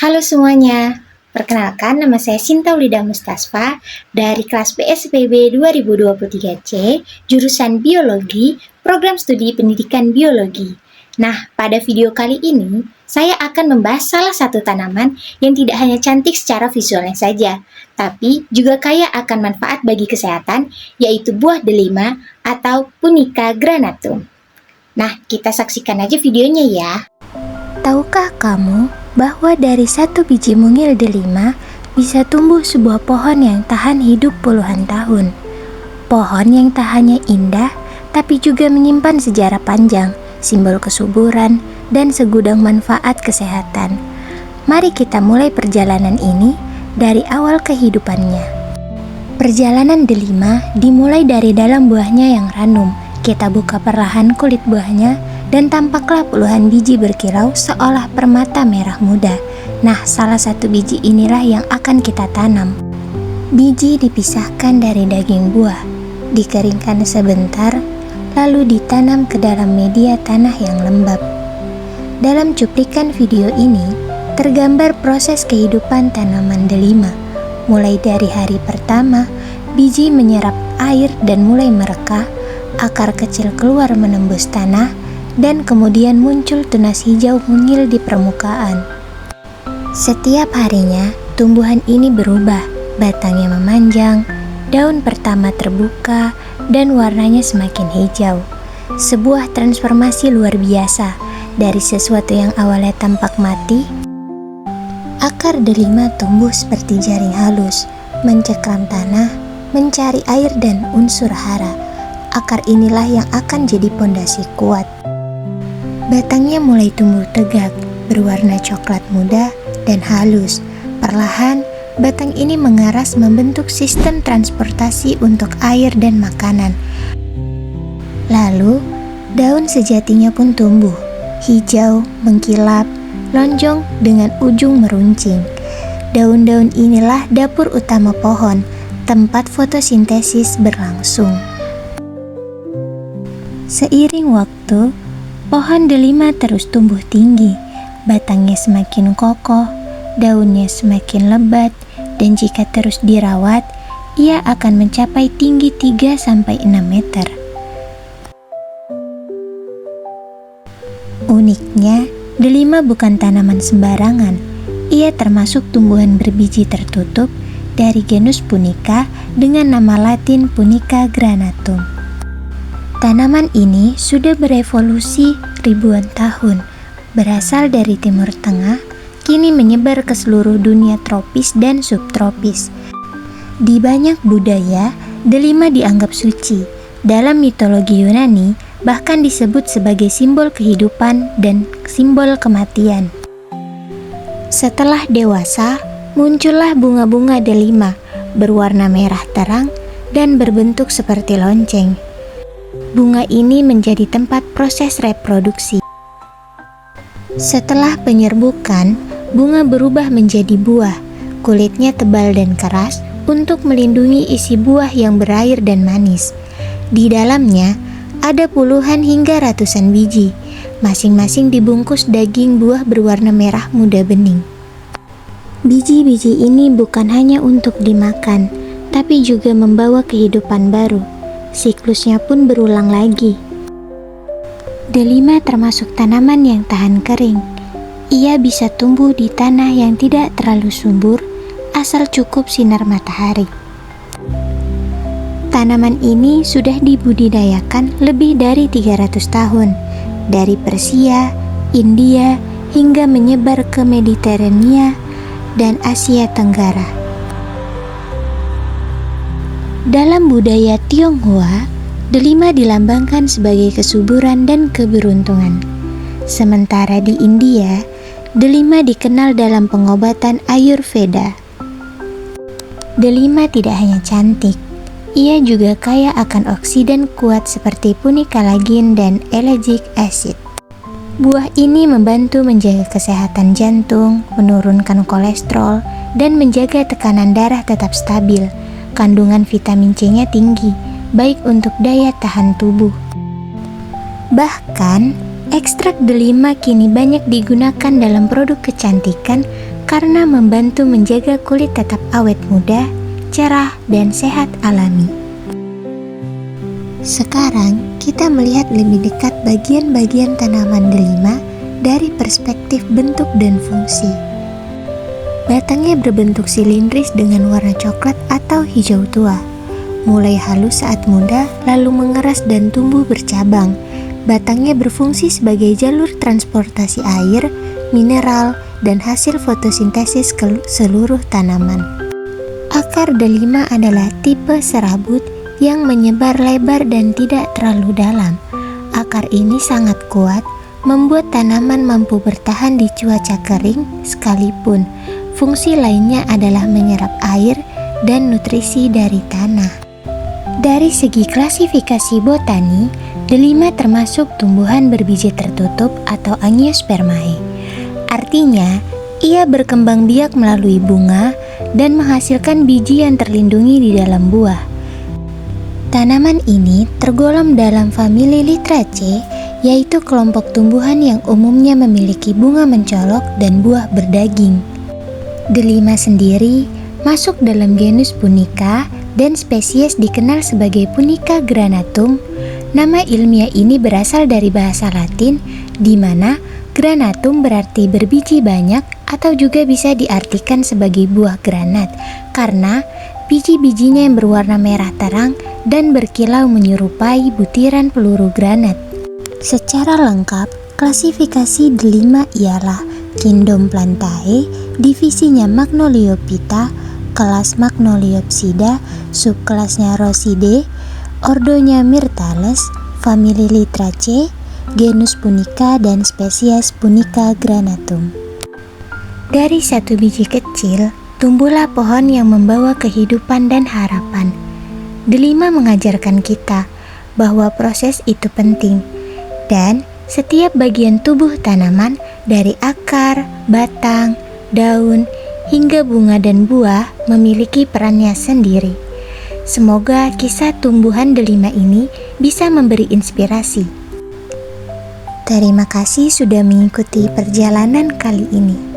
Halo semuanya, perkenalkan nama saya Sinta Ulida Mustasfa dari kelas PSPB 2023C, jurusan Biologi, Program Studi Pendidikan Biologi. Nah, pada video kali ini, saya akan membahas salah satu tanaman yang tidak hanya cantik secara visualnya saja, tapi juga kaya akan manfaat bagi kesehatan, yaitu buah delima atau Punica granatum. Nah, kita saksikan aja videonya ya. Tahukah kamu bahwa dari satu biji mungil delima bisa tumbuh sebuah pohon yang tahan hidup puluhan tahun? Pohon yang tak hanya indah, tapi juga menyimpan sejarah panjang, simbol kesuburan, dan segudang manfaat kesehatan. Mari kita mulai perjalanan ini dari awal kehidupannya. Perjalanan delima dimulai dari dalam buahnya yang ranum. Kita buka perlahan kulit buahnya, dan tampaklah puluhan biji berkilau seolah permata merah muda. Nah, salah satu biji inilah yang akan kita tanam. Biji dipisahkan dari daging buah, dikeringkan sebentar, lalu ditanam ke dalam media tanah yang lembab. Dalam cuplikan video ini, tergambar proses kehidupan tanaman delima. Mulai dari hari pertama, biji menyerap air dan mulai merekah, akar kecil keluar menembus tanah, dan kemudian muncul tunas hijau mungil di permukaan. Setiap harinya, tumbuhan ini berubah, batangnya memanjang, daun pertama terbuka, dan warnanya semakin hijau. Sebuah transformasi luar biasa, dari sesuatu yang awalnya tampak mati, akar delima tumbuh seperti jaring halus, mencekram tanah, mencari air dan unsur hara. Akar inilah yang akan jadi pondasi kuat. Batangnya mulai tumbuh tegak, berwarna coklat muda dan halus. Perlahan, batang ini mengeras membentuk sistem transportasi untuk air dan makanan. Lalu, daun sejatinya pun tumbuh, hijau, mengkilap, lonjong dengan ujung meruncing. Daun-daun inilah dapur utama pohon, tempat fotosintesis berlangsung. Seiring waktu, pohon delima terus tumbuh tinggi, batangnya semakin kokoh, daunnya semakin lebat, dan jika terus dirawat, ia akan mencapai tinggi 3-6 meter. Uniknya, delima bukan tanaman sembarangan. Ia termasuk tumbuhan berbiji tertutup dari genus Punica dengan nama Latin Punica granatum. Tanaman ini sudah berevolusi ribuan tahun, berasal dari Timur Tengah, kini menyebar ke seluruh dunia tropis dan subtropis. Di banyak budaya, delima dianggap suci. Dalam mitologi Yunani, bahkan disebut sebagai simbol kehidupan dan simbol kematian. Setelah dewasa, muncullah bunga-bunga delima, berwarna merah terang dan berbentuk seperti lonceng. Bunga ini menjadi tempat proses reproduksi. Setelah penyerbukan, bunga berubah menjadi buah. Kulitnya tebal dan keras untuk melindungi isi buah yang berair dan manis. Di dalamnya ada puluhan hingga ratusan biji, masing-masing dibungkus daging buah berwarna merah muda bening. Biji-biji ini bukan hanya untuk dimakan, tapi juga membawa kehidupan baru. Siklusnya pun berulang lagi. Delima termasuk tanaman yang tahan kering. Ia bisa tumbuh di tanah yang tidak terlalu subur, asal cukup sinar matahari. Tanaman ini sudah dibudidayakan lebih dari 300 tahun, dari Persia, India, hingga menyebar ke Mediterania dan Asia Tenggara. Dalam budaya Tionghoa, delima dilambangkan sebagai kesuburan dan keberuntungan. Sementara di India, delima dikenal dalam pengobatan Ayurveda. Delima tidak hanya cantik, ia juga kaya akan oksidan kuat seperti punicalagin dan ellagic acid. Buah ini membantu menjaga kesehatan jantung, menurunkan kolesterol, dan menjaga tekanan darah tetap stabil. Kandungan vitamin C-nya tinggi, baik untuk daya tahan tubuh. Bahkan, ekstrak delima kini banyak digunakan dalam produk kecantikan karena membantu menjaga kulit tetap awet muda, cerah, dan sehat alami. Sekarang kita melihat lebih dekat bagian-bagian tanaman delima dari perspektif bentuk dan fungsi. Batangnya berbentuk silindris dengan warna coklat atau hijau tua. Mulai halus saat muda, lalu mengeras dan tumbuh bercabang. Batangnya berfungsi sebagai jalur transportasi air, mineral, dan hasil fotosintesis ke seluruh tanaman. Akar delima adalah tipe serabut yang menyebar lebar dan tidak terlalu dalam. Akar ini sangat kuat, membuat tanaman mampu bertahan di cuaca kering sekalipun. Fungsi lainnya adalah menyerap air dan nutrisi dari tanah. Dari segi klasifikasi botani, delima termasuk tumbuhan berbiji tertutup atau Angiospermae. Artinya, ia berkembang biak melalui bunga dan menghasilkan biji yang terlindungi di dalam buah. Tanaman ini tergolong dalam famili Lythraceae, yaitu kelompok tumbuhan yang umumnya memiliki bunga mencolok dan buah berdaging. Delima sendiri masuk dalam genus Punica dan spesies dikenal sebagai Punica granatum. Nama ilmiah ini berasal dari bahasa Latin, di mana granatum berarti berbiji banyak atau juga bisa diartikan sebagai buah granat, karena biji-bijinya yang berwarna merah terang dan berkilau menyerupai butiran peluru granat. Secara lengkap, klasifikasi delima ialah Kingdom Plantae, divisinya Magnoliophyta, kelas Magnoliopsida, subkelasnya Rosidae, ordonya Myrtales, famili Lythraceae, genus Punica dan spesies Punica granatum. Dari satu biji kecil, tumbuhlah pohon yang membawa kehidupan dan harapan. Delima mengajarkan kita bahwa proses itu penting, dan setiap bagian tubuh tanaman dari akar, batang, daun, hingga bunga dan buah memiliki perannya sendiri. Semoga kisah tumbuhan delima ini bisa memberi inspirasi. Terima kasih sudah mengikuti perjalanan kali ini.